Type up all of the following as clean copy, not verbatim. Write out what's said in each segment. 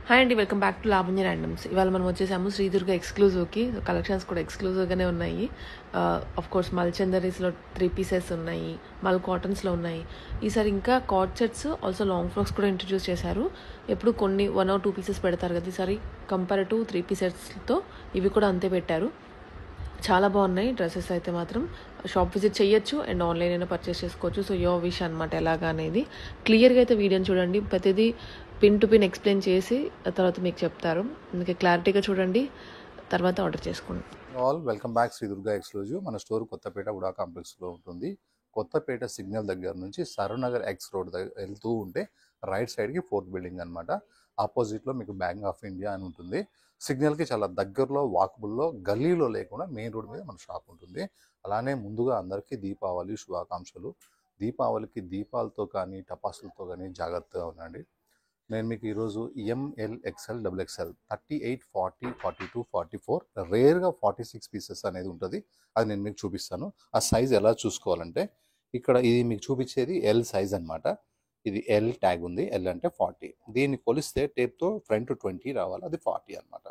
Hi అండి, welcome back to Lavanya randoms. ఇవాళ మనం వచ్చేసాము శ్రీదుర్గ ఎక్స్క్లూజివ్కి. కలెక్షన్స్ కూడా ఎక్స్క్లూజివ్గానే ఉన్నాయి. ఆఫ్ కోర్స్ మల్చందరీస్లో 3 పీసెస్ ఉన్నాయి, మల్ కాటన్స్లో ఉన్నాయి. ఈసారి ఇంకా card sets, also long frocks కూడా ఇంట్రడ్యూస్ చేశారు. ఎప్పుడు కొన్ని 1 or 2 పీసెస్ పెడతారు కదా, ఈసారి కంపేర్ టు 3 పీసెస్తో ఇవి కూడా అంతే పెట్టారు. చాలా బాగున్నాయి డ్రెస్సెస్ అయితే మాత్రం. షాప్ విజిట్ చేయొచ్చు అండ్ ఆన్లైన్ అయినా పర్చేస్ చేసుకోవచ్చు. సో యో విష్ అనమాట ఎలాగా అనేది. క్లియర్గా అయితే వీడియోని చూడండి, ప్రతిదీ పిన్ టు పిన్ ఎక్స్ప్లెయిన్ చేసి తర్వాత మీకు చెప్తారు. అందుకే క్లారిటీగా చూడండి, తర్వాత ఆర్డర్ చేసుకోండి. All welcome back Sri Durga exclusive. మన స్టోర్ కొత్తపేట ఉడా కాంప్లెక్స్లో ఉంటుంది. కొత్తపేట సిగ్నల్ దగ్గర నుంచి సరూనగర్ ఎక్స్ రోడ్ దగ్గర వెళ్తూ ఉంటే రైట్ సైడ్కి 4th బిల్డింగ్ అనమాట. ఆపోజిట్లో మీకు బ్యాంక్ ఆఫ్ ఇండియా అని ఉంటుంది. సిగ్నల్కి చాలా దగ్గరలో, వాకబుల్లో, గల్లీలో లేకుండా మెయిన్ రోడ్ మీద మన షాప్ ఉంటుంది. అలానే ముందుగా అందరికీ దీపావళి శుభాకాంక్షలు. దీపావళికి దీపాలతో కానీ టపాసులతో కానీ జాగ్రత్తగా ఉండండి. నేను మీకు ఈరోజు ఎంఎల్ ఎక్స్ఎల్ డబుల్ ఎక్స్ఎల్ 38, 40, 42, 44 రేర్గా 46 పీసెస్ అనేది ఉంటుంది. అది నేను మీకు చూపిస్తాను. ఆ సైజ్ ఎలా చూసుకోవాలంటే ఇక్కడ ఇది మీకు చూపించేది ఎల్ సైజ్ అనమాట. ఇది ఎల్ ట్యాగ్ ఉంది, ఎల్ అంటే 40. దీన్ని కొలిస్తే టేప్తో ఫ్రంట్ 20 రావాలి, అది 40 అనమాట.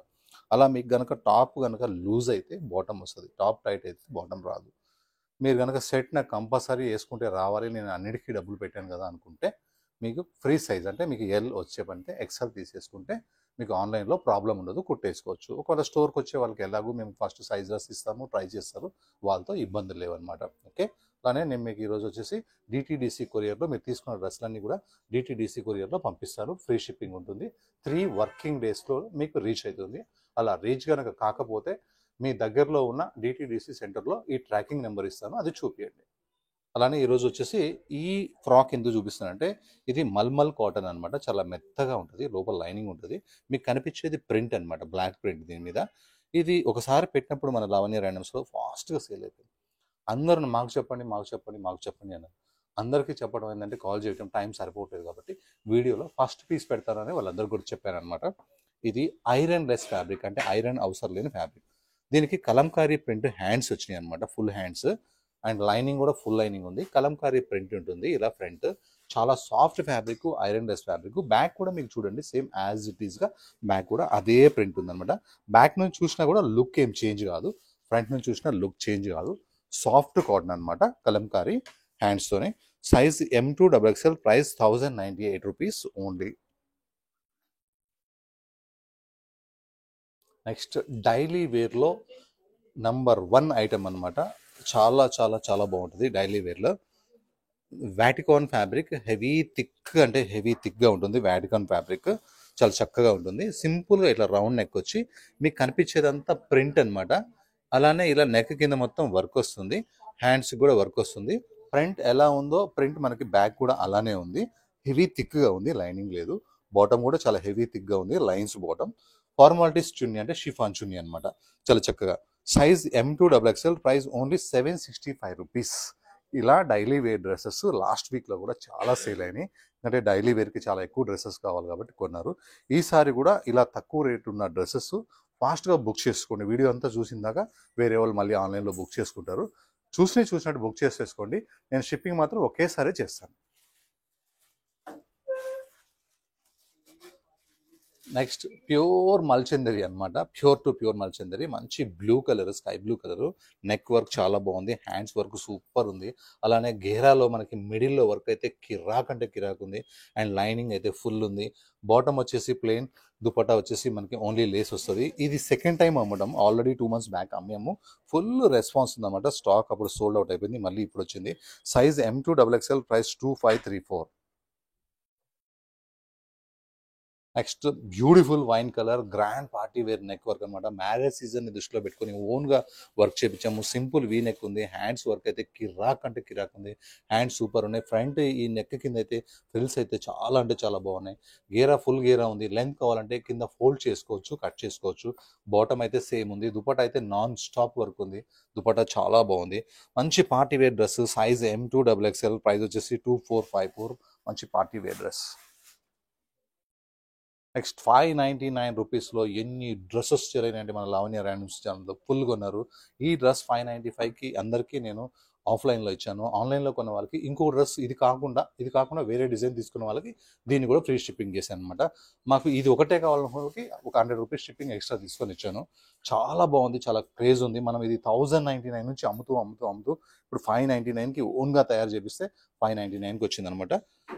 అలా మీకు కనుక టాప్ కనుక లూజ్ అయితే బాటమ్ వస్తుంది, టాప్ టైట్ అయితే బాటమ్ రాదు. మీరు కనుక సెట్ నాకు కంపల్సరీ వేసుకుంటే రావాలి, నేను అన్నిటికీ డబ్బులు పెట్టాను కదా అనుకుంటే మీకు ఫ్రీ సైజ్ అంటే మీకు ఎల్ వచ్చేపంటే ఎక్సెల్ తీసేసుకుంటే మీకు ఆన్లైన్లో ప్రాబ్లం ఉండదు, కుట్టేసుకోవచ్చు. ఒకవేళ స్టోర్కి వచ్చే వాళ్ళకి ఎలాగో మేము ఫస్ట్ సైజ్ డ్రెస్ ఇస్తాము, ట్రై చేస్తారు, వాళ్ళతో ఇబ్బందులు లేవన్నమాట. ఓకే, అలానే నేను మీకు ఈరోజు వచ్చేసి డిటీడీసీ కొరియర్లో మీరు తీసుకున్న డ్రెస్లన్నీ కూడా డిటీడీసీ కొరియర్లో పంపిస్తాను. ఫ్రీ షిప్పింగ్ ఉంటుంది. 3 వర్కింగ్ డేస్లో మీకు రీచ్ అవుతుంది. అలా రీచ్ కనుక కాకపోతే మీ దగ్గరలో ఉన్న డిటీడీసీ సెంటర్లో ఈ ట్రాకింగ్ నెంబర్ ఇస్తాను, అది చూపించండి. అలానే ఈరోజు వచ్చేసి ఈ ఫ్రాక్ ఎందుకు చూపిస్తానంటే ఇది మల్మల్ కాటన్ అనమాట. చాలా మెత్తగా ఉంటుంది, లోపల లైనింగ్ ఉంటుంది. మీకు కనిపించేది ప్రింట్ అనమాట, బ్లాక్ ప్రింట్ దీని మీద. ఇది ఒకసారి పెట్టినప్పుడు మన లావణ్య ర్యాండమ్స్లో ఫాస్ట్గా సేల్ అయిపోయింది. అందరూ మాకు చెప్పండి, మాకు చెప్పండి, మాకు చెప్పండి అన్నారు. అందరికీ చెప్పడం ఏంటంటే కాల్ చేయడం టైం సరిపోవట్లేదు కాబట్టి వీడియోలో ఫస్ట్ పీస్ పెడతానని వాళ్ళందరూ కూడా చెప్పాను అనమాట. ఇది ఐరన్ లెస్ ఫ్యాబ్రిక్, అంటే ఐరన్ అవసరం లేని ఫ్యాబ్రిక్. దీనికి కలంకారీ ప్రింట్ హ్యాండ్స్ వచ్చినాయి అనమాట, ఫుల్ హ్యాండ్స్. అండ్ లైనింగ్ కూడా ఫుల్ లైనింగ్ ఉంది, కలంకారీ ప్రింట్ ఉంటుంది ఇలా ఫ్రంట్. చాలా soft fabric, iron less fabric. Back కూడా మీకు చూడండి సేమ్ యాజ్ ఇట్ ఈస్గా బ్యాక్ కూడా అదే ప్రింట్ ఉందన్నమాట. బ్యాక్ నుంచి చూసినా కూడా లుక్ ఏం చేంజ్ కాదు, ఫ్రంట్ నుంచి చూసినా లుక్ చేంజ్ కాదు. సాఫ్ట్ కాటన్ అనమాట, కలంకారీ హ్యాండ్స్తోనే. Size M2 XXL, price 1098 rupees only. Next daily వేర్లో నంబర్ 1 ఐటమ్ అనమాట. చాలా చాలా చాలా బాగుంటుంది డైలీ వేర్లో. వాటికాన్ ఫ్యాబ్రిక్, హెవీ థిక్, అంటే హెవీ థిక్గా ఉంటుంది. వాటికాన్ ఫ్యాబ్రిక్ చాలా చక్కగా ఉంటుంది. సింపుల్గా ఇట్లా రౌండ్ నెక్ వచ్చి మీకు కనిపించేదంతా ప్రింట్ అనమాట. అలానే ఇలా నెక్ కింద మొత్తం వర్క్ వస్తుంది, హ్యాండ్స్ కూడా వర్క్ వస్తుంది. ఫ్రంట్ ఎలా ఉందో ప్రింట్ మనకి బ్యాక్ కూడా అలానే ఉంది. హెవీ థిక్గా ఉంది, లైనింగ్ లేదు. బాటమ్ కూడా చాలా హెవీ థిక్గా ఉంది, లైన్స్ బాటమ్. ఫార్మాలిటీస్ చున్నీ అంటే షిఫాన్ చున్నీ అనమాట, చాలా చక్కగా. Size M2 XXL, price only 765 rupees. ఇలా డైలీ వేర్ డ్రెస్సెస్ లాస్ట్ వీక్లో కూడా చాలా సేల్ అయినాయి. అంటే డైలీ వేర్కి చాలా ఎక్కువ డ్రెస్సెస్ కావాలి కాబట్టి కొన్నారు. ఈసారి కూడా ఇలా తక్కువ రేటు ఉన్న డ్రెస్సెస్ ఫాస్ట్గా బుక్ చేసుకోండి. వీడియో అంతా చూసిందాక వేరే వాళ్ళు మళ్ళీ ఆన్లైన్లో బుక్ చేసుకుంటారు. చూసినట్టు బుక్ చేసేసుకోండి. నేను షిప్పింగ్ మాత్రం ఒకేసారి చేస్తాను. నెక్స్ట్ ప్యూర్ మల్చందరి అనమాట, ప్యూర్ టు ప్యూర్ మల్చందరి. మంచి blue colour, sky blue colour. Neck work చాలా బాగుంది, హ్యాండ్స్ వర్క్ సూపర్ ఉంది. అలానే గేరాలో మనకి మిడిల్లో వర్క్ అయితే కిరాక్ అంటే కిరాక్ ఉంది. అండ్ లైనింగ్ అయితే ఫుల్ ఉంది. బాటమ్ వచ్చేసి ప్లెయిన్, దుపట్టా వచ్చేసి మనకి ఓన్లీ లేస్ వస్తుంది. ఇది సెకండ్ టైం అమ్మడం, ఆల్రెడీ 2 months బ్యాక్ అమ్మాము. ఫుల్ రెస్పాన్స్ ఉందన్నమాట. స్టాక్ అప్పుడు సోల్డ్ అవుట్ అయిపోయింది, మళ్ళీ ఇప్పుడు వచ్చింది. Size M2 XXL, price 2534. Next beautiful wine colour, grand party wear neck work అనమాట. మ్యారేజ్ సీజన్ని దృష్టిలో పెట్టుకుని ఓన్గా వర్క్ చేయించాము. సింపుల్ వీ నెక్ ఉంది, హ్యాండ్స్ వర్క్ అయితే కిరాక్ అంటే కిరాక్ ఉంది. హ్యాండ్స్ సూపర్ ఉన్నాయి. ఫ్రంట్ ఈ నెక్ కింద అయితే ఫ్రిల్స్ అయితే చాలా అంటే చాలా బాగున్నాయి. గేరా ఫుల్ గేరా ఉంది. లెంత్ కావాలంటే కింద ఫోల్డ్ చేసుకోవచ్చు, కట్ చేసుకోవచ్చు. బాటమ్ అయితే సేమ్ ఉంది. దుపట్టా అయితే నాన్ స్టాప్ వర్క్ ఉంది. దుపట్టా చాలా బాగుంది. మంచి party wear dress, size M2 XXL, price వచ్చేసి 2454. మంచి పార్టీ వేర్ డ్రెస్. నెక్స్ట్ 599 రూపీస్లో ఎన్ని డ్రెస్సెస్ చేరాయంటే మన లావణ్య ర్యాండమ్స్ ఛానల్లో ఫుల్ కొన్నారు. ఈ డ్రెస్ 595కి అందరికీ నేను ఆఫ్లైన్లో ఇచ్చాను. ఆన్లైన్లో కొన్న వాళ్ళకి ఇంకో డ్రెస్ ఇది కాకుండా వేరే డిజైన్ తీసుకున్న వాళ్ళకి దీన్ని కూడా ఫ్రీ షిప్పింగ్ చేశాను అనమాట. మాకు ఇది ఒకటే కావాలన్న వాళ్ళకి ఒక ₹100 షిప్పింగ్ ఎక్స్ట్రా తీసుకొని ఇచ్చాను. చాలా బాగుంది, చాలా క్రేజ్ ఉంది. మనం ఇది 1099 నుంచి అమ్ముతూ ఇప్పుడు 599కి ఓన్గా తయారు చేపిస్తే 599కి వచ్చిందనమాట.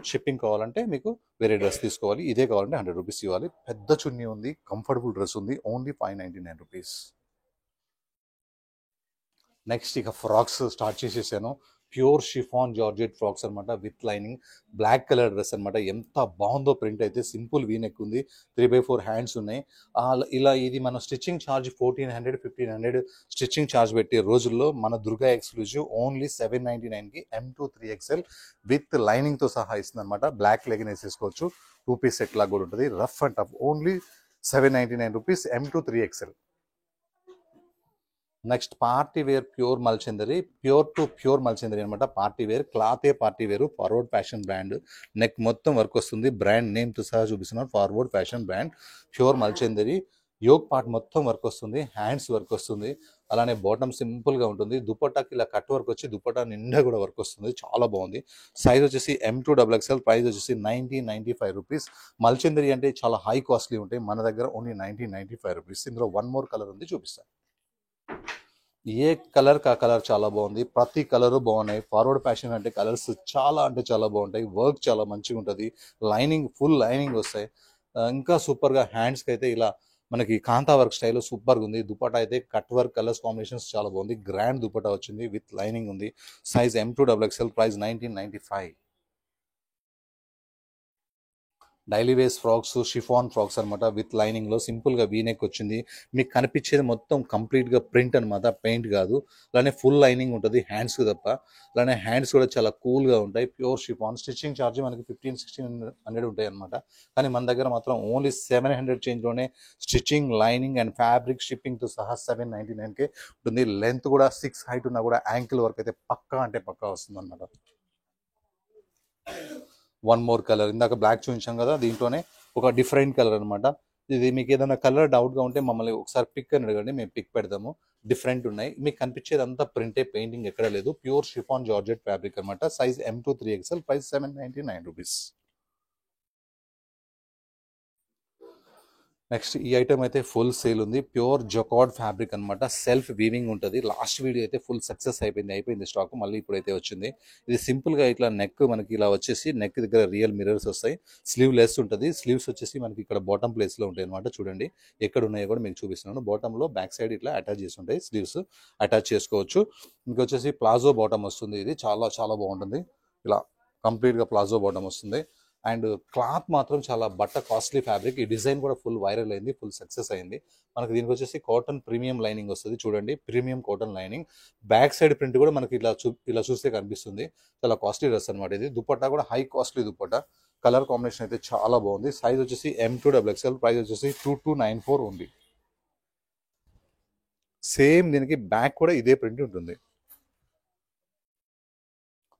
షిప్పింగ్ కావాలంటే మీకు వేరే డ్రెస్ తీసుకోవాలి, ఇదే కావాలంటే ₹100 ఇవ్వాలి. పెద్ద చున్నీ ఉంది, కంఫర్టబుల్ డ్రెస్ ఉంది, ఓన్లీ ₹599. నెక్స్ట్ ఇక ఫ్రాక్స్ స్టార్ట్ చేసేసాను. ప్యూర్ షిఫాన్ జార్జెట్ ఫ్రాక్స్ అనమాట, with lining, black colour dress అనమాట. ఎంత బాగుందో ప్రింట్ అయితే, సింపుల్ వీ నెక్ ఉంది, 3/4 హ్యాండ్స్ ఉన్నాయి. ఇలా ఇది మన స్టిచ్చింగ్ ఛార్జ్ 1400 1500 స్టిచ్చింగ్ ఛార్జ్ పెట్టే రోజుల్లో మన దుర్గా ఎక్స్క్లూజివ్ ఓన్లీ 799కి M2 3XL విత్ లైనింగ్తో సహా ఇస్తుంది అనమాట. బ్లాక్ లెగిన్ వేసేసుకోవచ్చు, 2 పీస్ సెట్ లాగా కూడా ఉంటుంది. Rough and tough, only ₹799 M2 3XL. Next party wear pure మల్చందరి, ప్యూర్ మల్చందరి అనమాట. పార్టీ వేర్ క్లాతే, party wear, forward fashion brand. Neck మొత్తం వర్క్ వస్తుంది, బ్రాండ్ నేమ్తో సహా చూపిస్తున్నారు, ఫార్వర్డ్ ఫ్యాషన్ బ్రాండ్, ప్యూర్ మల్చందరి. యోగ్ పార్ట్ మొత్తం వర్క్ వస్తుంది, హ్యాండ్స్ వర్క్ వస్తుంది, అలానే బాటమ్ సింపుల్గా ఉంటుంది. దుపట్టాకి ఇలా కట్ వర్క్ వచ్చి దుపట్టా నిండా కూడా వర్క్ వస్తుంది, చాలా బాగుంది. సైజ్ వచ్చేసి M2 XXL, ప్రైస్ వచ్చేసి ₹9095. మల్చందరి అంటే చాలా హై కాస్ట్లీ ఉంటాయి, మన దగ్గర ఓన్లీ ₹9095. ఇందులో వన్ మోర్ కలర్ ఉంది, చూపిస్తాను. ఏ కలర్ కా కలర్ చాలా బాగుంది, ప్రతి కలరు బాగున్నాయి. ఫార్వర్డ్ ఫ్యాషన్ అంటే కలర్స్ అంటే చాలా బాగుంటాయి, వర్క్ చాలా మంచిగా ఉంటుంది, లైనింగ్ ఫుల్ లైనింగ్ వస్తాయి. ఇంకా సూపర్గా హ్యాండ్స్కి అయితే ఇలా మనకి కాంతా వర్క్ స్టైల్లో సూపర్గా ఉంది. దుపట్టా అయితే కట్ వర్క్ కలర్స్ కాంబినేషన్స్ చాలా బాగుంది, గ్రాండ్ దుపట్టా వచ్చింది, విత్ లైనింగ్ ఉంది. Size M2 XXL, price 1995. Daily wears frocks, chiffon frocks అనమాట, విత్ లైనింగ్లో సింపుల్గా వీనెక్ వచ్చింది. మీకు కనిపించేది మొత్తం కంప్లీట్గా ప్రింట్ అనమాట, పెయింట్ కాదు. అలానే ఫుల్ లైనింగ్ ఉంటుంది హ్యాండ్స్కి తప్ప. అలానే హ్యాండ్స్ కూడా చాలా కూల్గా ఉంటాయి, ప్యూర్ షిఫాన్. స్టిచ్చింగ్ ఛార్జ్ మనకి 1500-1600 ఉంటాయి అనమాట. కానీ మన దగ్గర మాత్రం ఓన్లీ 700 చేంజ్లోనే స్టిచ్చింగ్, లైనింగ్ అండ్ ఫ్యాబ్రిక్ షిప్పింగ్తో సహా 799కే ఉంటుంది. లెంత్ కూడా 6 హైట్ ఉన్నా కూడా యాంకిల్ వరకు అయితే పక్కా వస్తుంది అనమాట. వన్ మోర్ కలర్, ఇందాక బ్లాక్ చూపించాం కదా, దీంట్లోనే ఒక డిఫరెంట్ కలర్ అనమాట. ఇది మీకు ఏదైనా కలర్ డౌట్గా ఉంటే మమ్మల్ని ఒకసారి పిక్ అని అడగండి, మేము పిక్ పెడతాము. డిఫరెంట్ ఉన్నాయి, మీకు కనిపించేది అంతా ప్రింటే, పెయింటింగ్ ఎక్కడ లేదు. ప్యూర్ షిఫాన్ జార్జెట్ ఫ్యాబ్రిక్ అనమాట. Size M2 3XL, price ₹799. Next ఈ ఐటమ్ అయితే ఫుల్ సేల్ ఉంది, ప్యూర్ జకార్డ్ ఫ్యాబ్రిక్ అనమాట, సెల్ఫ్ వీవింగ్ ఉంటుంది. లాస్ట్ వీడియో అయితే ఫుల్ సక్సెస్ అయిపోయింది స్టాక్, మళ్ళీ ఇప్పుడైతే వచ్చింది. ఇది సింపుల్గా ఇట్లా నెక్ మనకి ఇలా వచ్చేసి, నెక్ దగ్గర రియల్ మిరర్స్ వస్తాయి, స్లీవ్ లెస్ ఉంటుంది. స్లీవ్స్ వచ్చేసి మనకి ఇక్కడ బాటమ్ ప్లేస్లో ఉంటాయి అనమాట. చూడండి ఎక్కడ ఉన్నాయో కూడా మీకు చూపిస్తున్నాను. బాటంలో బ్యాక్ సైడ్ ఇట్లా అటాచ్ చేసి ఉంటాయి, స్లీవ్స్ అటాచ్ చేసుకోవచ్చు. ఇంకొచ్చేసి ప్లాజో బాటమ్ వస్తుంది, ఇది చాలా బాగుంటుంది. ఇలా కంప్లీట్గా ప్లాజో బాటమ్ వస్తుంది. అండ్ క్లాత్ మాత్రం చాలా కాస్ట్లీ ఫ్యాబ్రిక్. ఈ డిజైన్ కూడా ఫుల్ వైరల్ అయింది, ఫుల్ సక్సెస్ అయింది. మనకి దీనికి వచ్చేసి కాటన్ ప్రీమియం లైనింగ్ వస్తుంది, చూడండి premium cotton lining. Back side print కూడా మనకి ఇలా చూస్తే కనిపిస్తుంది. చాలా కాస్ట్లీ డ్రెస్ అనమాట ఇది. దుపట్టా కూడా high costly dupatta. Colour combination అయితే చాలా బాగుంది. సైజ్ వచ్చేసి M2 XXL, ప్రైస్ వచ్చేసి 2294 ఉంది. సేమ్ దీనికి బ్యాక్ కూడా ఇదే ప్రింట్ ఉంటుంది.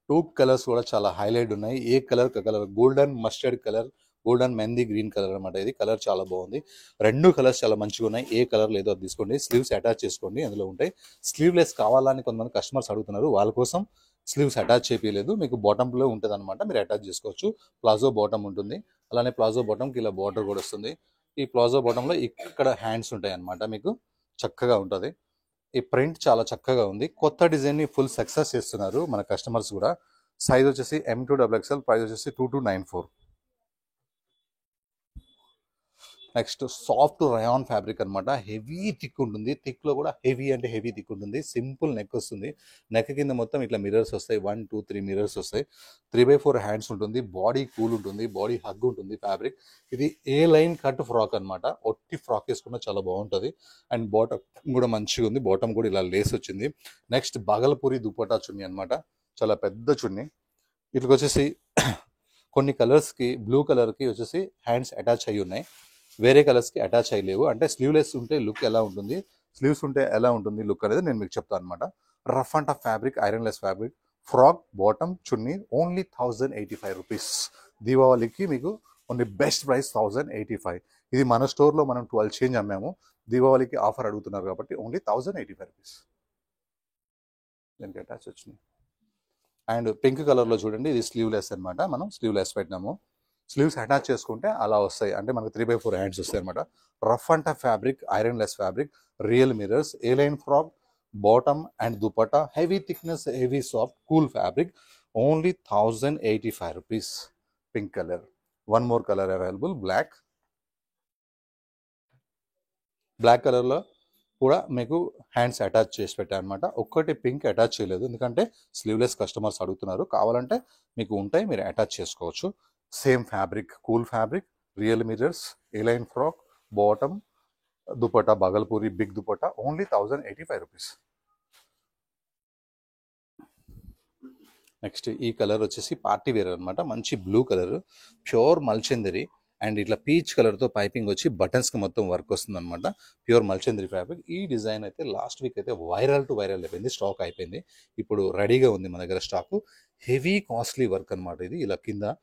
2 కలర్స్ కూడా చాలా హైలైట్ ఉన్నాయి, ఏ colour colour, golden mustard colour, golden mehndi green colour అనమాట. ఇది కలర్ చాలా బాగుంది. 2 కలర్స్ చాలా మంచిగా ఉన్నాయి, ఏ కలర్ లేదో అది తీసుకోండి. స్లీవ్స్ అటాచ్ చేసుకోండి, అందులో ఉంటాయి. స్లీవ్లెస్ కావాలని కొంతమంది కస్టమర్స్ అడుగుతున్నారు, వాళ్ళ కోసం స్లీవ్స్ అటాచ్ చేయలేదు, మీకు బాటంలో ఉంటుంది అనమాట, మీరు అటాచ్ చేసుకోవచ్చు. ప్లాజో బాటమ్ ఉంటుంది, అలానే ప్లాజో బాటమ్కి ఇలా బార్డర్ కూడా వస్తుంది. ఈ ప్లాజో బాటంలో ఇక్కడ హ్యాండ్స్ ఉంటాయి అనమాట, మీకు చక్కగా ఉంటుంది. ఈ ప్రింట్ చాలా చక్కగా ఉంది. కొత్త డిజైన్ని ఫుల్ సక్సెస్ చేస్తున్నారు మన కస్టమర్స్ కూడా. సైజ్ వచ్చేసి M2 XXL, ప్రైస్ వచ్చేసి 2294. నెక్స్ట్ సాఫ్ట్ రయాన్ ఫ్యాబ్రిక్ అనమాట, హెవీ థిక్ ఉంటుంది. థిక్లో కూడా హెవీ అంటే హెవీ థిక్ ఉంటుంది. సింపుల్ నెక్ వస్తుంది, నెక్ కింద మొత్తం ఇట్లా మిరర్స్ వస్తాయి, 1 2 3 మిరర్స్ వస్తాయి. 3/4 హ్యాండ్స్ ఉంటుంది, బాడీ కూల్ ఉంటుంది, బాడీ హగ్ ఉంటుంది ఫ్యాబ్రిక్. ఇది ఏ లైన్ కట్ ఫ్రాక్ అనమాట, ఒట్టి ఫ్రాక్ వేసుకున్నా చాలా బాగుంటుంది. అండ్ బాటమ్ కూడా మంచిగా ఉంది, బాటమ్ కూడా ఇలా లేస్ వచ్చింది. నెక్స్ట్ బగల్పూరి దుపట్టా చున్నీ అనమాట, చాలా పెద్ద చున్నీ. ఇట్లా వచ్చేసి కొన్ని కలర్స్కి, బ్లూ కలర్కి వచ్చేసి హ్యాండ్స్ అటాచ్ అయ్యి ఉన్నాయి, వేరే కలర్స్కి అటాచ్ అయ్యలేవు. అంటే స్లీవ్లెస్ ఉంటే లుక్ ఎలా ఉంటుంది, స్లీవ్స్ ఉంటే ఎలా ఉంటుంది లుక్ అనేది నేను మీకు చెప్తాను అనమాట. Rough and tough fabric, ironless fabric, frock bottom chunni, only ₹1085. దీపావళికి మీకు ఓన్లీ బెస్ట్ ప్రైస్ 1085. ఇది మన స్టోర్లో మనం 12 చేంజ్ అమ్మాము, దీపావళికి ఆఫర్ అడుగుతున్నారు కాబట్టి ఓన్లీ ₹1085. దీనికి అటాచ్ వచ్చింది. అండ్ పింక్ కలర్లో చూడండి, ఇది స్లీవ్లెస్ అనమాట. మనం స్లీవ్లెస్ పెట్టినాము. స్లీవ్స్ అటాచ్ చేసుకుంటే అలా వస్తాయి, అంటే మనకు 3/4 హ్యాండ్స్ వస్తాయి అనమాట. Rough and tough fabric, iron less fabric, real mirrors, A line frock, bottom and dupatta, heavy thickness, heavy soft, cool fabric, only 1085 rupees. Pink colour. One more colour available, black. Black కలర్లో కూడా మీకు hands attach చేసి పెట్టాను అనమాట. ఒక్కటి pink attach చేయలేదు, ఎందుకంటే sleeveless customers అడుగుతున్నారు. కావాలంటే మీకు ఉంటాయి, మీరు అటాచ్ చేసుకోవచ్చు. Same fabric, cool fabric, real mirrors, A line frock, bottom, dupatta Bhagalpuri big dupatta, only 1085 rupees. Next ఈ కలర్ వచ్చేసి పార్టీ వేర్ అనమాట. మంచి బ్లూ కలర్, ప్యూర్ మల్చందరి అండ్ ఇట్లా పీచ్ కలర్తో పైపింగ్ వచ్చి బటన్స్కి మొత్తం వర్క్ వస్తుంది అనమాట. ప్యూర్ మల్చందరి ఫ్యాబ్రిక్. ఈ డిజైన్ అయితే లాస్ట్ వీక్ అయితే వైరల్ టు వైరల్ అయిపోయింది, స్టాక్ అయిపోయింది. ఇప్పుడు రెడీగా ఉంది మన దగ్గర స్టాకు. హెవీ కాస్ట్లీ వర్క్ అనమాట ఇది. ఇలా కింద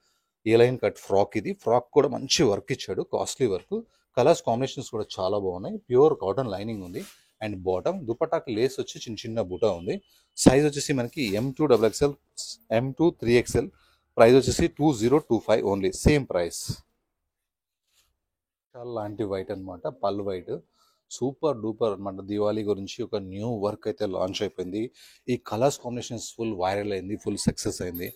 ఏ లైన్ కట్ ఫ్రాక్, ఇది ఫ్రాక్ కూడా మంచి వర్క్ ఇచ్చాడు, కాస్ట్లీ వర్క్. కలర్స్ కాంబినేషన్స్ కూడా చాలా బాగున్నాయి. ప్యూర్ కాటన్ లైనింగ్ ఉంది. అండ్ బాటమ్ దుపట్టాకి లేస్ వచ్చి చిన్న చిన్న బుటా ఉంది. సైజ్ వచ్చేసి మనకి M2XXL, M2 3XL. ప్రైస్ వచ్చేసి 2025 ఓన్లీ, సేమ్ ప్రైస్. లాంటి వైట్ అనమాట, పల్ వైట్, సూపర్ డూపర్ అనమాట. దివాళీ గురించి ఒక న్యూ వర్క్ అయితే లాంచ్ అయిపోయింది. ఈ కలర్స్ కాంబినేషన్స్ ఫుల్ వైరల్ అయింది, ఫుల్ సక్సెస్ అయింది.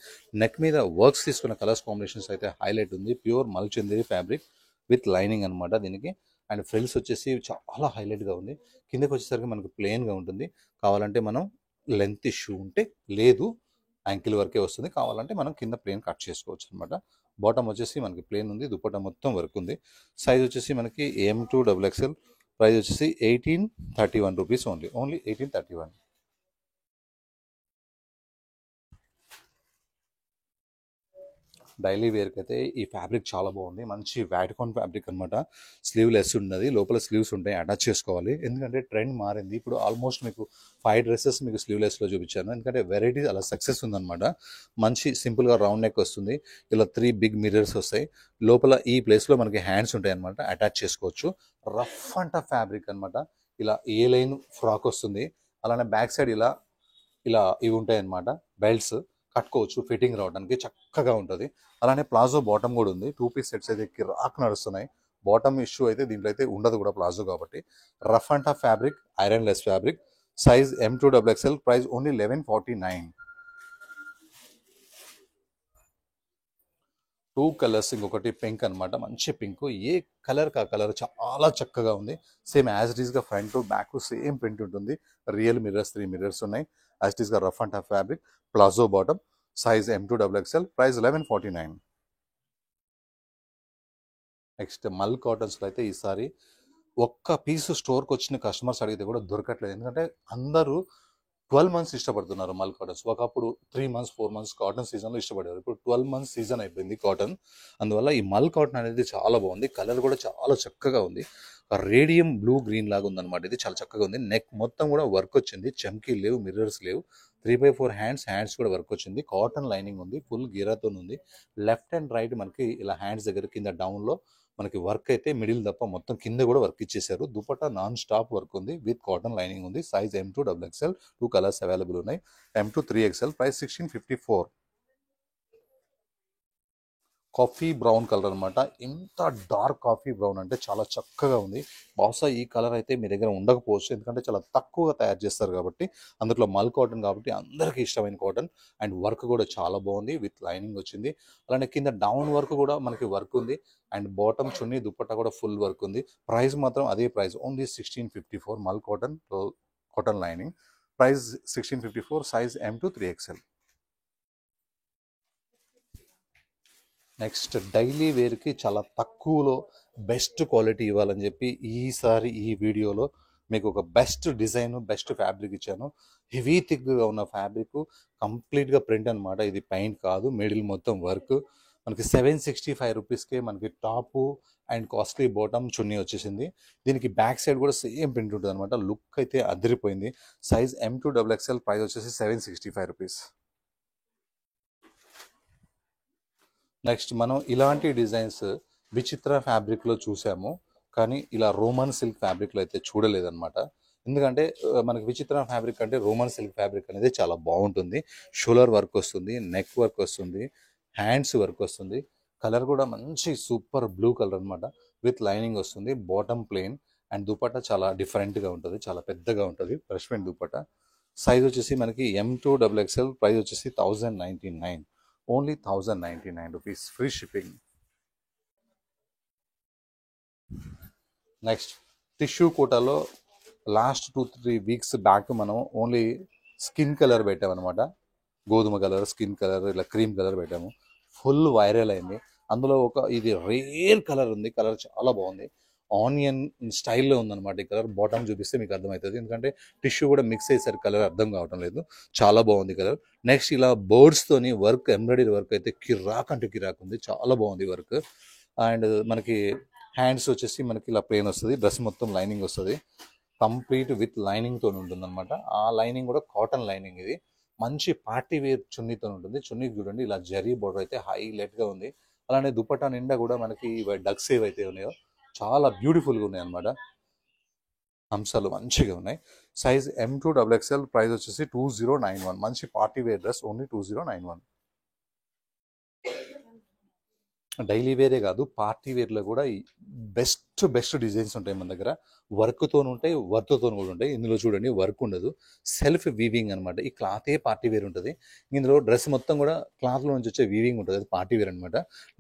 నెక్ మీద వర్క్స్ తీసుకున్న కలర్స్ కాంబినేషన్స్ అయితే హైలైట్ ఉంది. ప్యూర్ మల్చందరి ఫ్యాబ్రిక్ విత్ లైనింగ్ అనమాట దీనికి. అండ్ ఫ్రిల్స్ వచ్చేసి చాలా హైలైట్గా ఉంది. కిందకి వచ్చేసరికి మనకు ప్లెయిన్గా ఉంటుంది. కావాలంటే మనం లెంత్ ఇష్యూ ఉంటే, లేదు యాంకిల్ వరకే వస్తుంది, కావాలంటే మనం కింద ప్లేన్ కట్ చేసుకోవచ్చు అనమాట. బాటమ్ వచ్చేసి మనకి ప్లేన్ ఉంది, దుపట్టా మొత్తం వర్క్ ఉంది. సైజ్ వచ్చేసి మనకి M2XXL. ప్రైస్ వచ్చేసి 1831 రూపీస్ ఓన్లీ, 1831. డైలీ వేర్కి అయితే ఈ ఫ్యాబ్రిక్ చాలా బాగుంది. మంచి వ్యాటికాన్ ఫ్యాబ్రిక్ అనమాట. స్లీవ్లెస్ ఉన్నది, లోపల స్లీవ్స్ ఉంటాయి, అటాచ్ చేసుకోవాలి. ఎందుకంటే ట్రెండ్ మారింది. ఇప్పుడు ఆల్మోస్ట్ మీకు 5 డ్రెస్సెస్ మీకు స్లీవ్లెస్లో చూపించాను, ఎందుకంటే వెరైటీ అలా సక్సెస్ ఉందన్నమాట. మంచి సింపుల్గా రౌండ్ నెక్ వస్తుంది. ఇలా 3 బిగ్ మిరర్స్ వస్తాయి. లోపల ఈ ప్లేస్లో మనకి హ్యాండ్స్ ఉంటాయి అనమాట, అటాచ్ చేసుకోవచ్చు. రఫ్ అండ్ టఫ్ ఫ్యాబ్రిక్ అనమాట. ఇలా ఏ లైన్ ఫ్రాక్ వస్తుంది. అలానే బ్యాక్ సైడ్ ఇలా ఇలా ఇవి ఉంటాయి అనమాట, బెల్ట్స్ కట్టుకోవచ్చు, ఫిట్టింగ్ రావడానికి చక్కగా ఉంటుంది. అలానే ప్లాజో బాటమ్ కూడా ఉంది. 2 పీస్ సెట్స్ అయితే కిరాక్ నడుస్తున్నాయి. బాటమ్ ఇష్యూ అయితే దీంట్లో అయితే ఉండదు కూడా, ప్లాజో కాబట్టి. Rough and tough fabric, iron less fabric. Size M2XXL. Price only 1149. 2 colours, ఇంకొకటి పింక్ అనమాట, మంచి పింక్. ఏ కలర్ కా కలర్ చాలా చక్కగా ఉంది. సేమ్ యాజ్ ఇట్ ఈస్గా ఫ్రంట్ బ్యాక్ సేమ్ ప్రింట్ ఉంటుంది. రియల్ మిరర్స్, 3 మిరర్స్ ఉన్నాయి. యాజ్ ఇట్ ఈస్గా rough and tough fabric, palazzo bottom. Size M2XXL. Price 1149. Next mul కాటన్స్లో అయితే ఈసారి ఒక్క పీస్ స్టోర్కి వచ్చిన కస్టమర్స్ అడిగితే కూడా దొరకట్లేదు. ఎందుకంటే అందరూ 12 మంత్స్ ఇష్టపడుతున్నారు మల్ కాటన్స్. ఒకప్పుడు 3 మంత్స్ 4 మంత్స్ కాటన్ సీజన్లో ఇష్టపడేవారు. ఇప్పుడు 12 మంత్స్ సీజన్ అయిపోయింది కాటన్. అందువల్ల ఈ మల్ కాటన్ అనేది చాలా బాగుంది. కలర్ కూడా చాలా చక్కగా ఉంది. రేడియం బ్లూ గ్రీన్ లాగా ఉందన్నమాట. ఇది చాలా చక్కగా ఉంది. నెక్ మొత్తం కూడా వర్క్ వచ్చింది. చమ్కీ లేవు, మిర్రర్స్ లేవు. 3/4 హ్యాండ్స్ కూడా వర్క్ వచ్చింది. కాటన్ లైనింగ్ ఉంది, ఫుల్ గీరాతో ఉంది. లెఫ్ట్ అండ్ రైట్ మనకి ఇలా హ్యాండ్స్ దగ్గర కింద డౌన్లో మనకి వర్క్ అయితే మిడిల్ తప్ప మొత్తం కింద కూడా వర్క్ ఇచ్చేసారు. దుపట్టా నాన్ స్టాప్ వర్క్ ఉంది, విత్ కాటన్ లైనింగ్ ఉంది. Size M2XXL. 2 కలర్స్ అవైలబుల్ ఉన్నాయి. M2 3XL. Price 1654. Coffee brown colour అనమాట. ఇంత డార్క్ కాఫీ బ్రౌన్ అంటే చాలా చక్కగా ఉంది. బహుశా ఈ కలర్ అయితే మీ దగ్గర ఉండకపోవచ్చు, ఎందుకంటే చాలా తక్కువగా తయారు చేస్తారు కాబట్టి. అందులో మల్ కాటన్ కాబట్టి అందరికీ ఇష్టమైన కాటన్. అండ్ వర్క్ కూడా చాలా బాగుంది, విత్ లైనింగ్ వచ్చింది. అలానే కింద డౌన్ వర్క్ కూడా మనకి వర్క్ ఉంది. అండ్ బాటమ్ చున్నీ దుపట్టా కూడా ఫుల్ వర్క్ ఉంది. ప్రైస్ మాత్రం అదే ప్రైస్, ఓన్లీ 1654. మల్ cotton, cotton lining. Price 1654. Size M2 3XL. Next daily వేర్కి చాలా తక్కువలో బెస్ట్ క్వాలిటీ ఇవ్వాలని చెప్పి ఈసారి ఈ వీడియోలో మీకు ఒక బెస్ట్ డిజైన్, బెస్ట్ ఫ్యాబ్రిక్ ఇచ్చాను. హెవీ థిక్గా ఉన్న ఫ్యాబ్రిక్, కంప్లీట్గా ప్రింట్ అనమాట. ఇది పెయింట్ కాదు, మిడిల్ మొత్తం వర్క్. మనకి 765 రూపీస్కే మనకి టాపు అండ్ కాస్ట్లీ బాటమ్ చున్నీ వచ్చేసింది. దీనికి బ్యాక్ సైడ్ కూడా సేమ్ ప్రింట్ ఉంటుంది అనమాట. లుక్ అయితే అదిరిపోయింది. Size M2XXL. ప్రైస్ వచ్చేసి 765 రూపీస్. నెక్స్ట్ మనం ఇలాంటి డిజైన్స్ విచిత్ర ఫ్యాబ్రిక్లో చూసాము, కానీ ఇలా రోమన్ సిల్క్ ఫ్యాబ్రిక్లో అయితే చూడలేదన్నమాట. ఎందుకంటే మనకి విచిత్ర ఫ్యాబ్రిక్ అంటే రోమన్ సిల్క్ ఫ్యాబ్రిక్ అనేది చాలా బాగుంటుంది. షోల్డర్ వర్క్ వస్తుంది, నెక్ వర్క్ వస్తుంది, హ్యాండ్స్ వర్క్ వస్తుంది. కలర్ కూడా మంచి సూపర్ బ్లూ కలర్ అనమాట. విత్ లైనింగ్ వస్తుంది, బాటమ్ ప్లెయిన్ అండ్ దుపట్టా చాలా డిఫరెంట్గా ఉంటుంది, చాలా పెద్దగా ఉంటుంది బ్రష్మెంట్ దుపట్టా. సైజ్ వచ్చేసి మనకి M2XXL, ప్రైస్ వచ్చేసి 1099, only 1099 rupees, free shipping. Next tissue కోటాలో లాస్ట్ 2-3 వీక్స్ బ్యాక్ మనం ఓన్లీ స్కిన్ కలర్ పెట్టామన్నమాట. గోధుమ కలర్, స్కిన్ కలర్, ఇలా క్రీమ్ కలర్ పెట్టాము. ఫుల్ వైరల్ అయింది. అందులో ఇది రేర్ కలర్ ఉంది, కలర్ చాలా బాగుంది. ఆనియన్ స్టైల్లో ఉందన్నమాట ఈ కలర్. బాటమ్ చూపిస్తే మీకు అర్థమవుతుంది, ఎందుకంటే టిష్యూ కూడా మిక్స్ అయ్యేసరి కలర్ అర్థం కావటం లేదు. చాలా బాగుంది కలర్. నెక్స్ట్ ఇలా బర్డ్స్తోని వర్క్, ఎంబ్రాయిడరీ వర్క్ అయితే కిరాక్ అంటే కిరాక్ ఉంది, చాలా బాగుంది వర్క్. అండ్ మనకి హ్యాండ్స్ వచ్చేసి మనకి ఇలా ప్లెయిన్ వస్తుంది, డ్రెస్ మొత్తం లైనింగ్ వస్తుంది, కంప్లీట్ విత్ లైనింగ్తో ఉంటుంది అనమాట. ఆ లైనింగ్ కూడా కాటన్ లైనింగ్. ఇది మంచి పార్టీ వేర్ చున్నీతో ఉంటుంది. చున్నీ చూడండి ఇలా జరీ బోర్డర్ అయితే హైలైట్గా ఉంది. అలానే దుపట్టా నిండా కూడా మనకి డక్స్ ఏవైతే ఉన్నాయో చాలా బ్యూటిఫుల్గా ఉన్నాయి అనమాట. అంశాలు మంచిగా ఉన్నాయి. సైజ్ M2XXL, ప్రైస్ వచ్చేసి 2091. మంచి party wear dress, only 2091. Daily వేరే కాదు, పార్టీ వేర్లో కూడా బెస్ట్ డిజైన్స్ ఉంటాయి మన దగ్గర. వర్క్తో ఉంటాయి, వర్క్తో కూడా ఉంటాయి. ఇందులో చూడండి వర్క్ ఉండదు, సెల్ఫ్ వీవింగ్ అనమాట. ఈ క్లాతే పార్టీ వేర్ ఉంటుంది. ఇందులో డ్రెస్ మొత్తం కూడా క్లాత్లో నుంచి వచ్చే వీవింగ్ ఉంటుంది, అది పార్టీ వేర్ అనమాట.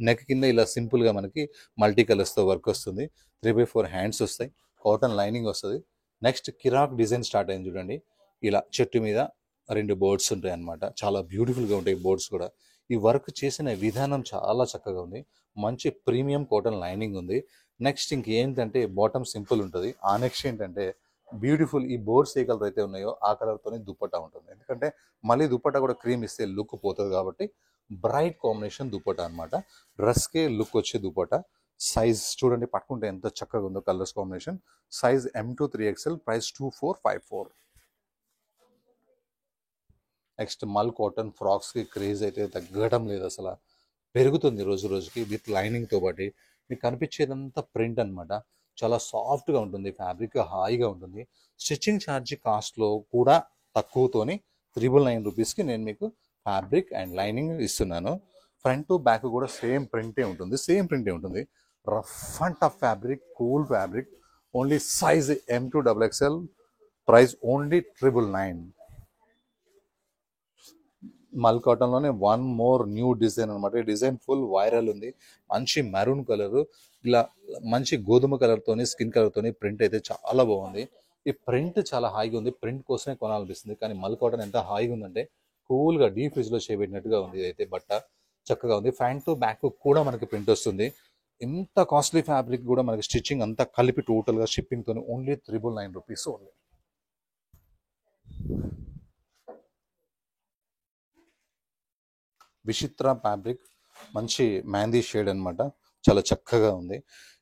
నెక్ కింద ఇలా సింపుల్గా మనకి మల్టీ కలర్స్తో వర్క్ వస్తుంది. 3/4 హ్యాండ్స్ వస్తాయి, కాటన్ లైనింగ్ వస్తుంది. నెక్స్ట్ కిరాక్ డిజైన్ స్టార్ట్ అయింది చూడండి. ఇలా చెట్టు మీద 2 బర్డ్స్ ఉంటాయి అనమాట. చాలా బ్యూటిఫుల్గా ఉంటాయి బర్డ్స్ కూడా. ఈ వర్క్ చేసిన విధానం చాలా చక్కగా ఉంది. మంచి ప్రీమియం కాటన్ లైనింగ్ ఉంది. నెక్స్ట్ ఇంకేంటంటే బాటమ్ సింపుల్ ఉంటుంది. ఆ నెక్స్ట్ ఏంటంటే బ్యూటిఫుల్, ఈ బోర్డ్స్ ఏ కలర్ అయితే ఉన్నాయో ఆ కలర్తోనే దుపట్టా ఉంటుంది. ఎందుకంటే మళ్ళీ దుపట్టా కూడా క్రీమ్ ఇస్తే లుక్ పోతుంది కాబట్టి బ్రైట్ కాంబినేషన్ దుపట్టా అనమాట. డ్రెస్కే లుక్ వచ్చే దుపట్టా. సైజ్ చూడండి, పట్టుకుంటే ఎంత చక్కగా ఉందో colours combination. Size M2 3XL, price 2454. Next మల్ కాటన్ ఫ్రాక్స్కి క్రేజ్ అయితే తగ్గడం లేదు, అసలు పెరుగుతుంది రోజు రోజుకి. విత్ లైనింగ్తో పాటు మీకు కనిపించేదంతా ప్రింట్ అనమాట. చాలా సాఫ్ట్గా ఉంటుంది, ఫ్యాబ్రిక్ హాయిగా ఉంటుంది. స్టిచ్చింగ్ ఛార్జ్ కాస్ట్లో కూడా తక్కువతోని 999 రూపీస్కి నేను మీకు ఫ్యాబ్రిక్ అండ్ లైనింగ్ ఇస్తున్నాను. ఫ్రంట్ టు బ్యాక్ కూడా సేమ్ ప్రింటే ఉంటుంది. Rough and tough fabric, cool fabric. Only size M2XXL, price only 999. మల్ కాటన్లోనే వన్ మోర్ న్యూ డిజైన్ అనమాట. ఈ డిజైన్ ఫుల్ వైరల్ ఉంది. మంచి మెరూన్ కలరు, ఇలా మంచి గోధుమ కలర్తోని, స్కిన్ కలర్తోని ప్రింట్ అయితే చాలా బాగుంది. ఈ ప్రింట్ చాలా హాయిగా ఉంది, ప్రింట్ కోసమే కొనాలనిపిస్తుంది. కానీ మల్ కాటన్ ఎంత హాయిగా ఉందంటే కూల్గా డీప్ ఫ్రిడ్జ్లో చేయబెట్టినట్టుగా ఉంది. ఇదైతే బట్ట చక్కగా ఉంది. ఫ్రంట్ టు బ్యాక్ కూడా మనకి ప్రింట్ వస్తుంది. ఇంత కాస్ట్లీ ఫ్యాబ్రిక్ కూడా మనకి స్టిచ్చింగ్ అంతా కలిపి టోటల్గా షిప్పింగ్తో ఓన్లీ 999 రూపీస్ ఓన్లీ. విచిత్ర ఫ్యాబ్రిక్, మంచి మ్యాందీ షేడ్ అనమాట, చాలా చక్కగా ఉంది.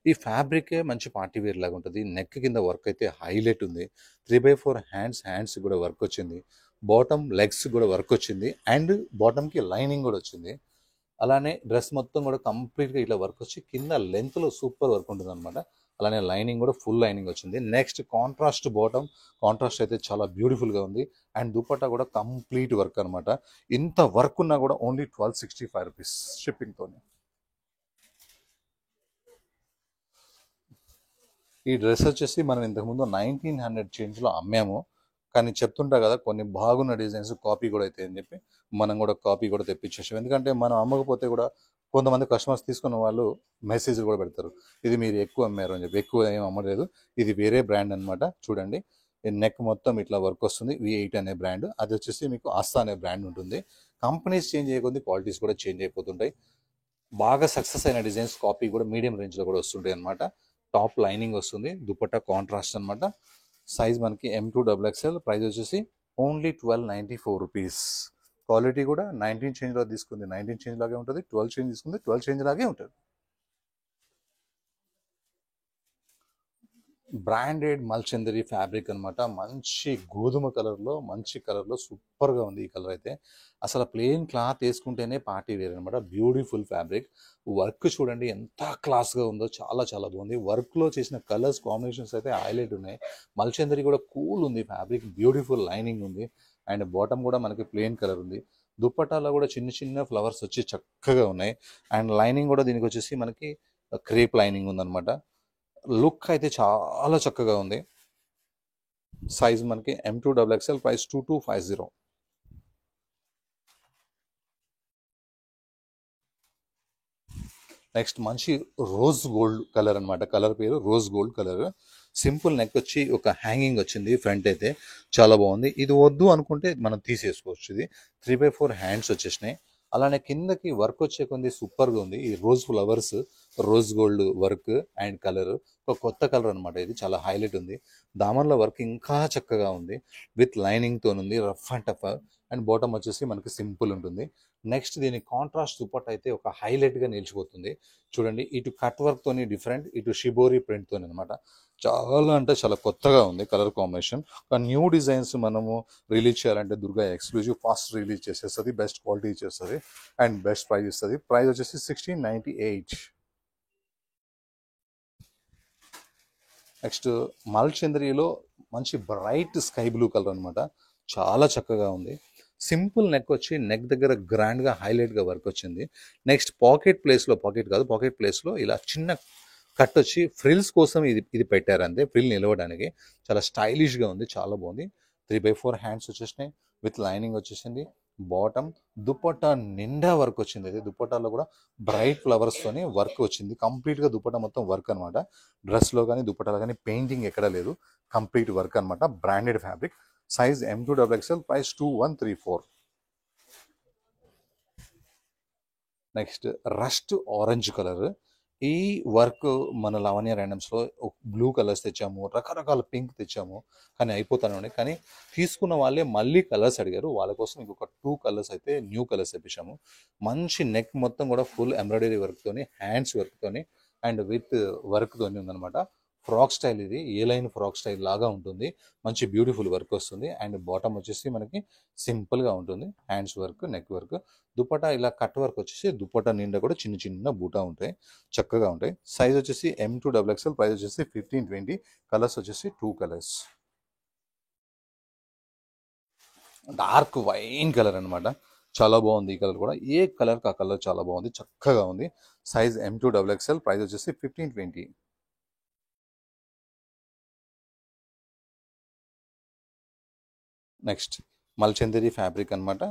ఈ ఫ్యాబ్రికే మంచి పార్టీ వేర్ లాగా ఉంటుంది. నెక్ కింద వర్క్ అయితే హైలైట్ ఉంది. 3/4 హ్యాండ్స్ కూడా వర్క్ వచ్చింది. బాటమ్ లెగ్స్ కూడా వర్క్ వచ్చింది. అండ్ బాటమ్కి లైనింగ్ కూడా వచ్చింది. అలానే డ్రెస్ మొత్తం కూడా కంప్లీట్గా ఇట్లా వర్క్ వచ్చి కింద లెంత్లో సూపర్ వర్క్ ఉంటుంది అనమాట. అలానే లైనింగ్ కూడా ఫుల్ లైనింగ్ వచ్చింది. నెక్స్ట్ కాంట్రాస్ట్ బాటమ్, కాంట్రాస్ట్ అయితే చాలా బ్యూటిఫుల్గా ఉంది. అండ్ దుపట్టా కూడా కంప్లీట్ వర్క్ అనమాట. ఇంత వర్క్ ఉన్నా కూడా ఓన్లీ 1265 రూపీస్ షిప్పింగ్తో. ఈ డ్రెస్ వచ్చేసి మనం ఇంతకుముందు 1900 చేంజ్లో అమ్మాము. కానీ చెప్తుంటా కదా, కొన్ని బాగున్న డిజైన్స్ కాపీ కూడా అవుతాయి అని చెప్పి మనం కూడా కాపీ కూడా తెప్పించేసాం. ఎందుకంటే మనం అమ్మకపోతే కూడా కొంతమంది కస్టమర్స్ తీసుకున్న వాళ్ళు మెసేజ్ కూడా పెడతారు, ఇది మీరు ఎక్కువ అమ్మారు అని చెప్పి. ఎక్కువ ఏం అమ్మలేదు, ఇది వేరే బ్రాండ్ అనమాట. చూడండి, నెక్ మొత్తం ఇట్లా వర్క్ వస్తుంది. V8 అనే బ్రాండ్. అది వచ్చేసి మీకు ఆస్థా అనే బ్రాండ్ ఉంటుంది. కంపెనీస్ చేంజ్ అయ్యే క్వాలిటీస్ కూడా చేంజ్ అయిపోతుంటాయి. బాగా సక్సెస్ అయిన డిజైన్స్ కాపీ కూడా మీడియం రేంజ్లో కూడా వస్తుంటాయి అనమాట. టాప్ లైనింగ్ వస్తుంది, దుపట్టా కాంట్రాస్ట్ అనమాట. సైజ్ మనకి M2XXL, ప్రైస్ వచ్చేసి ఓన్లీ 1294 రూపీస్. క్వాలిటీ కూడా 19 చేంజ్లో తీసుకుంది 19 చేంజ్ లాగే ఉంటుంది, 12 చేంజ్ తీసుకుంది 12 చేంజ్ లాగే ఉంటుంది. బ్రాండెడ్ మల్చందరి ఫ్యాబ్రిక్ అనమాట. మంచి గోధుమ కలర్లో, మంచి కలర్లో సూపర్గా ఉంది ఈ కలర్ అయితే. అసలు ప్లెయిన్ క్లాత్ వేసుకుంటేనే పార్టీ వేర్ అనమాట. Beautiful fabric. వర్క్ చూడండి ఎంత క్లాస్గా ఉందో, చాలా చాలా బాగుంది. వర్క్లో చేసిన కలర్స్ కాంబినేషన్స్ అయితే హైలైట్ ఉన్నాయి. మల్చందరి కూడా కూల్ ఉంది ఫ్యాబ్రిక్, బ్యూటిఫుల్ లైనింగ్ ఉంది. అండ్ బాటమ్ కూడా మనకి ప్లెయిన్ కలర్ ఉంది. దుప్పటాలో కూడా చిన్న చిన్న ఫ్లవర్స్ వచ్చి చక్కగా ఉన్నాయి. అండ్ లైనింగ్ కూడా దీనికి వచ్చేసి మనకి క్రేప్ లైనింగ్ ఉందన్నమాట. లుక్ అయితే చాలా చక్కగా ఉంది. సైజ్ మనకి M2XXL, ప్రైస్ 2250. నెక్స్ట్ మంచి రోజ్ గోల్డ్ కలర్ అనమాట. కలర్ పేరు rose gold colour. Simple neck వచ్చి ఒక హ్యాంగింగ్ వచ్చింది. ఫ్రంట్ అయితే చాలా బాగుంది. ఇది వద్దు అనుకుంటే మనం తీసేసుకోవచ్చు. ఇది 3/4 హ్యాండ్స్ వచ్చేసినాయి. అలానే కిందకి వర్క్ వచ్చే కొంది సూపర్గా ఉంది. ఈ rose flowers, rose gold work and colour ఒక కొత్త కలర్ అనమాట. ఇది చాలా హైలైట్ ఉంది. దామన్లో వర్క్ ఇంకా చక్కగా ఉంది. విత్ లైనింగ్తో ఉంది. Rough and tough. And bottom వచ్చేసి మనకి సింపుల్ ఉంటుంది. నెక్స్ట్ దీని కాంట్రాస్ట్ దుపట్టా అయితే ఒక హైలైట్గా నిలిచిపోతుంది. చూడండి, ఇటు కట్ వర్క్తోని డిఫరెంట్, ఇటు షిబోరి ప్రింట్తోని అనమాట. చాలా అంటే చాలా కొత్తగా ఉంది కలర్ కాంబినేషన్. ఒక న్యూ డిజైన్స్ మనము రిలీజ్ చేయాలంటే దుర్గా ఎక్స్క్లూజివ్ ఫాస్ట్ రిలీజ్ చేసేస్తుంది. బెస్ట్ క్వాలిటీ ఇచ్చేస్తుంది అండ్ బెస్ట్ ప్రైస్ ఇస్తుంది. ప్రైస్ వచ్చేసి 1698. నెక్స్ట్ మల్చంద్రిలో మంచి బ్రైట్ స్కై బ్లూ కలర్ అనమాట. చాలా చక్కగా ఉంది. సింపుల్ నెక్ వచ్చి నెక్ దగ్గర గ్రాండ్గా హైలైట్గా వర్క్ వచ్చింది. నెక్స్ట్ పాకెట్ ప్లేస్లో, పాకెట్ కాదు పాకెట్ ప్లేస్లో ఇలా చిన్న కట్ వచ్చి ఫ్రిల్స్ కోసం ఇది పెట్టారు అంతే, ఫ్రిల్ నిలవడానికి. చాలా స్టైలిష్గా ఉంది, చాలా బాగుంది. 3/4 హ్యాండ్స్ వచ్చేసినాయి. విత్ లైనింగ్ వచ్చేసింది. బాటమ్ దుపట్టా నిండా వర్క్ వచ్చింది. అది దుపట్టాలో కూడా బ్రైట్ ఫ్లవర్స్తోని వర్క్ వచ్చింది. కంప్లీట్గా దుపట్టా మొత్తం వర్క్ అనమాట. డ్రెస్లో కానీ దుపట్టాలో కానీ పెయింటింగ్ ఎక్కడ లేదు. కంప్లీట్ వర్క్ అనమాట. Branded fabric. Size M2XXL, price 2134. Next rust orange colour. ఈ వర్క్ మన లావణ్య ర్యాండమ్స్లో బ్లూ కలర్స్ తెచ్చాము, రకరకాల పింక్ తెచ్చాము, కానీ అయిపోతానే. కానీ తీసుకున్న వాళ్ళే మళ్ళీ కలర్స్ అడిగారు. వాళ్ళ కోసం ఇంకొక 2 కలర్స్ అయితే న్యూ కలర్స్ తెప్పించాము. మంచి నెక్ మొత్తం కూడా ఫుల్ ఎంబ్రాయిడరీ వర్క్తోని, హ్యాండ్స్ వర్క్తోని అండ్ విత్ వర్క్తోని ఉందన్నమాట. ఫ్రాక్ స్టైల్, ఇది ఏ లైన్ ఫ్రాక్ స్టైల్ లాగా ఉంటుంది. మంచి బ్యూటిఫుల్ వర్క్ వస్తుంది. అండ్ బాటమ్ వచ్చేసి మనకి సింపుల్గా ఉంటుంది. Hands work, neck work. Dupatta ఇలా కట్ వర్క్ వచ్చేసి దుపట్టా నిండా కూడా చిన్న చిన్న బూటా ఉంటాయి, చక్కగా ఉంటాయి. సైజ్ వచ్చేసి M2XXL, ప్రైస్ వచ్చేసి 1520. కలర్స్ వచ్చేసి 2 కలర్స్. డార్క్ వైన్ కలర్ అనమాట. చాలా బాగుంది ఈ కలర్ కూడా. ఏ కలర్ ఆ కలర్ చాలా బాగుంది, చక్కగా ఉంది. సైజ్ M2XXL, ప్రైస్ వచ్చేసి 1520. నెక్స్ట్ మల్చందరి ఫ్యాబ్రిక్ అనమాట.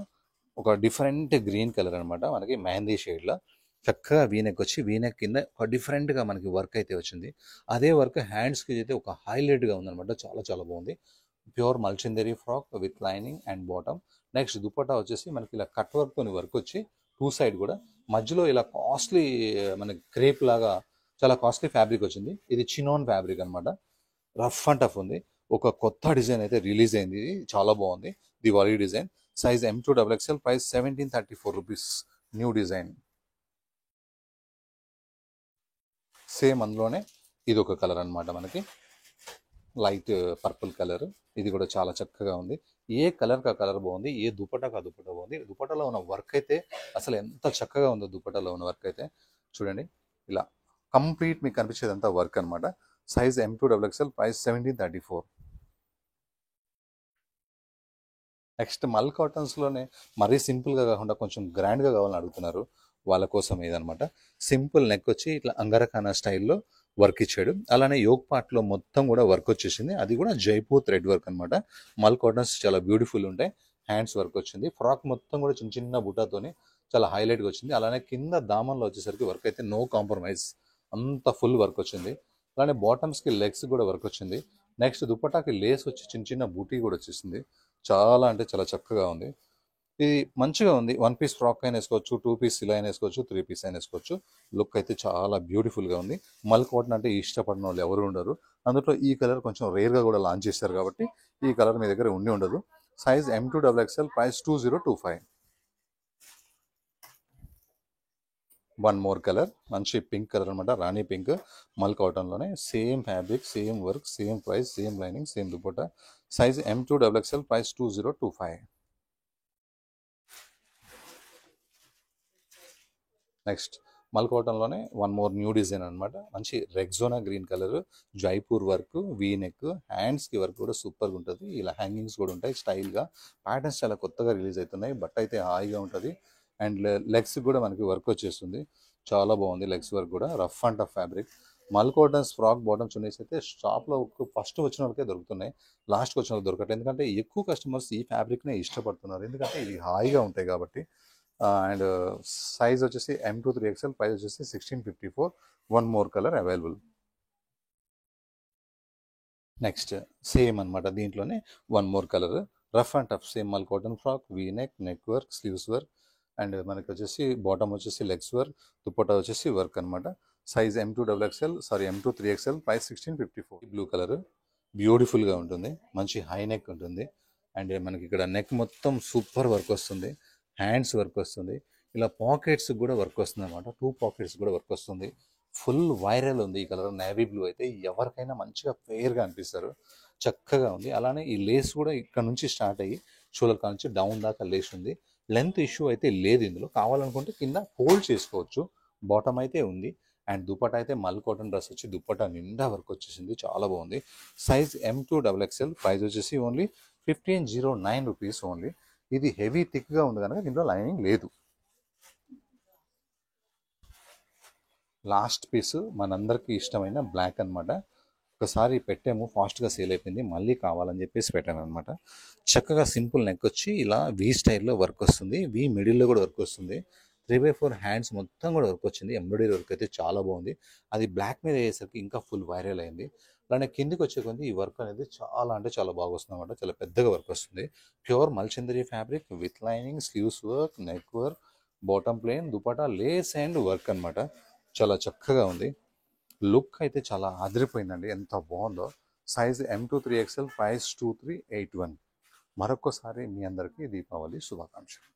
ఒక డిఫరెంట్ గ్రీన్ కలర్ అనమాట. మనకి మెహందీ షేడ్లో చక్కగా వీనెక్ వచ్చి, వీనెక్ కింద ఒక డిఫరెంట్గా మనకి వర్క్ అయితే వచ్చింది. అదే వర్క్ హ్యాండ్స్కి అయితే ఒక హైలైట్గా ఉందన్నమాట. చాలా చాలా బాగుంది. ప్యూర్ మల్చందరి frock with lining and bottom. Next dupatta వచ్చేసి మనకి ఇలా కట్ వర్క్తో వర్క్ వచ్చి 2 సైడ్ కూడా మధ్యలో ఇలా కాస్ట్లీ మనకి క్రేప్ లాగా చాలా కాస్ట్లీ ఫ్యాబ్రిక్ వచ్చింది. ఇది చినోన్ ఫ్యాబ్రిక్ అనమాట. రఫ్ అండ్ టఫ్ ఉంది. ఒక కొత్త డిజైన్ అయితే రిలీజ్ అయింది. ఇది చాలా బాగుంది. Diwali design. Size M2XXL, price 1734 rupees. New design. Same అందులోనే ఇది ఒక కలర్ అనమాట. మనకి లైట్ పర్పుల్ కలర్. ఇది కూడా చాలా చక్కగా ఉంది. ఏ కలర్కి ఆ కలర్ బాగుంది, ఏ దుపటాకి ఆ దుపటా బాగుంది. దుపటాలో ఉన్న వర్క్ అయితే అసలు ఎంత చక్కగా ఉందో. దుపటాలో ఉన్న వర్క్ అయితే చూడండి, ఇలా కంప్లీట్ మీకు కనిపించేది అంతా వర్క్ అనమాట. Size M2XXL, price 1734. నెక్స్ట్ మల్ కాటన్స్లోనే మరీ సింపుల్గా కాకుండా కొంచెం గ్రాండ్గా కావాలని అడుగుతున్నారు. వాళ్ళ కోసం ఇదనమాట. సింపుల్ నెక్ వచ్చి ఇట్లా అంగరఖానా స్టైల్లో వర్క్ ఇచ్చాడు. అలానే యోగ్ పార్ట్లో మొత్తం కూడా వర్క్ వచ్చేసింది. అది కూడా జైపూర్ థ్రెడ్ వర్క్ అనమాట. మల్ కాటన్స్ చాలా బ్యూటిఫుల్ ఉంటాయి. హ్యాండ్స్ వర్క్ వచ్చింది. ఫ్రాక్ మొత్తం కూడా చిన్న చిన్న బుటాతోని చాలా హైలైట్గా వచ్చింది. అలానే కింద దామన్లో వచ్చేసరికి వర్క్ అయితే నో కాంప్రమైజ్, అంత ఫుల్ వర్క్ వచ్చింది. అలానే బాటమ్స్కి లెగ్స్ కూడా వర్క్ వచ్చింది. నెక్స్ట్ దుపట్టాకి లేస్ వచ్చి చిన్న చిన్న బూటీ కూడా వచ్చేసింది. చాలా అంటే చాలా చక్కగా ఉంది. ఇది మంచిగా ఉంది. 1 పీస్ ఫ్రాక్ అయినా వేసుకోవచ్చు, 2 పీస్ ఇలా అయినా వేసుకోవచ్చు, 3 పీస్ అయినా వేసుకోవచ్చు. లుక్ అయితే చాలా బ్యూటిఫుల్గా ఉంది. మల్ కాటన్ అంటే ఇష్టపడిన వాళ్ళు ఎవరు ఉండరు. అందులో ఈ కలర్ కొంచెం రేర్గా కూడా లాంచ్ చేశారు కాబట్టి ఈ కలర్ మీ దగ్గర ఉండి ఉండదు. Size M2XXL, price 2025. One more colour, మంచి పింక్ కలర్ అనమాట, రాణి పింక్, మల్ కాటన్లోనే, same fabric, same work, same price, same lining, same dupatta, size M2XXL, price 2025. Next mul కాటన్లోనే వన్ మోర్ న్యూ డిజైన్ అనమాట, మంచి రెగ్జోనా green colour, Jaipur work, V neck, హ్యాండ్స్కి work కూడా సూపర్గా ఉంటుంది. ఇలా హ్యాంగింగ్స్ కూడా ఉంటాయి స్టైల్గా. ప్యాటర్న్స్ చాలా కొత్తగా రిలీజ్ అవుతున్నాయి. బట్ అయితే హాయిగా ఉంటుంది. అండ్ లెగ్స్ కూడా మనకి వర్క్ వచ్చేస్తుంది. చాలా బాగుంది లెగ్స్ వర్క్ కూడా. Rough and tough fabric. మల్ కాటన్స్ ఫ్రాక్ బాటమ్ చున్నీస్ అయితే షాప్లో ఫస్ట్ వచ్చిన వాళ్ళకే దొరుకుతున్నాయి, లాస్ట్కి వచ్చిన వాళ్ళకి దొరకట్లేదు. ఎందుకంటే ఎక్కువ కస్టమర్స్ ఈ ఫ్యాబ్రిక్నే ఇష్టపడుతున్నారు, ఎందుకంటే ఇవి హాయిగా ఉంటాయి కాబట్టి. అండ్ సైజ్ వచ్చేసి M2 3XL, ప్రైస్ వచ్చేసి 1654. One more colour available. Next same అనమాట, దీంట్లోనే one more colour, rough and tough, same mul cotton frock, V neck, neck work, sleeves work, and మనకి వచ్చేసి బాటమ్ వచ్చేసి లెగ్స్ వర్క్, దుపట్టా వచ్చేసి work అనమాట. Size M2XL, price 1654. Blue colour బ్యూటిఫుల్గా ఉంటుంది, మంచి హై నెక్ ఉంటుంది. అండ్ మనకి ఇక్కడ నెక్ మొత్తం సూపర్ వర్క్ వస్తుంది, హ్యాండ్స్ వర్క్ వస్తుంది, ఇలా పాకెట్స్ కూడా వర్క్ వస్తుంది అనమాట. 2 పాకెట్స్ కూడా వర్క్ వస్తుంది. ఫుల్ వైరల్ ఉంది ఈ కలర్, నేవీ బ్లూ అయితే ఎవరికైనా మంచిగా ఫెయిర్గా అనిపిస్తారు. చక్కగా ఉంది. అలానే ఈ లేస్ కూడా ఇక్కడ నుంచి స్టార్ట్ అయ్యి షోల్డర్ కా నుంచి డౌన్ దాకా లేస్ ఉంది. లెంత్ ఇష్యూ అయితే లేదు ఇందులో, కావాలనుకుంటే కింద ఫోల్డ్ చేసుకోవచ్చు. బాటమ్ అయితే ఉంది. అండ్ దుపట్టా అయితే మల్ కాటన్ డ్రెస్ వచ్చి దుపట్టా నిండా వర్క్ వచ్చేసింది, చాలా బాగుంది. సైజ్ M2XXL, ప్రైస్ వచ్చేసి ఓన్లీ 1509 రూపీస్ ఓన్లీ. ఇది హెవీ థిక్గా ఉంది కనుక దీంట్లో లైనింగ్ లేదు. లాస్ట్ పీస్ మనందరికీ ఇష్టమైన బ్లాక్ అనమాట. ఒకసారి పెట్టాము, ఫాస్ట్గా సేల్ అయిపోయింది, మళ్ళీ కావాలని చెప్పేసి పెట్టాను అనమాట. చక్కగా సింపుల్ నెక్ వచ్చి ఇలా వీ స్టైల్లో వర్క్ వస్తుంది, వీ మిడిల్లో కూడా వర్క్ వస్తుంది. 3/4 హ్యాండ్స్ మొత్తం కూడా వర్క్ వచ్చింది. ఎంబ్రాయిడరీ వర్క్ అయితే చాలా బాగుంది. అది బ్లాక్ మీద అయ్యేసరికి ఇంకా ఫుల్ వైరల్ అయింది. అలానే కిందికి వచ్చే కొద్ది ఈ వర్క్ అనేది చాలా అంటే చాలా బాగా వస్తుంది అనమాట. చాలా పెద్దగా వర్క్ వస్తుంది. ప్యూర్ మల్చందరి fabric with lining, sleeves work, neck work, bottom plain, dupatta lace and work అనమాట. చాలా చక్కగా ఉంది. లుక్ అయితే చాలా అదిరిపోయిందండి, ఎంత బాగుందో. Size M2 3XL, price 2381. మరొకసారి మీ అందరికీ దీపావళి శుభాకాంక్షలు.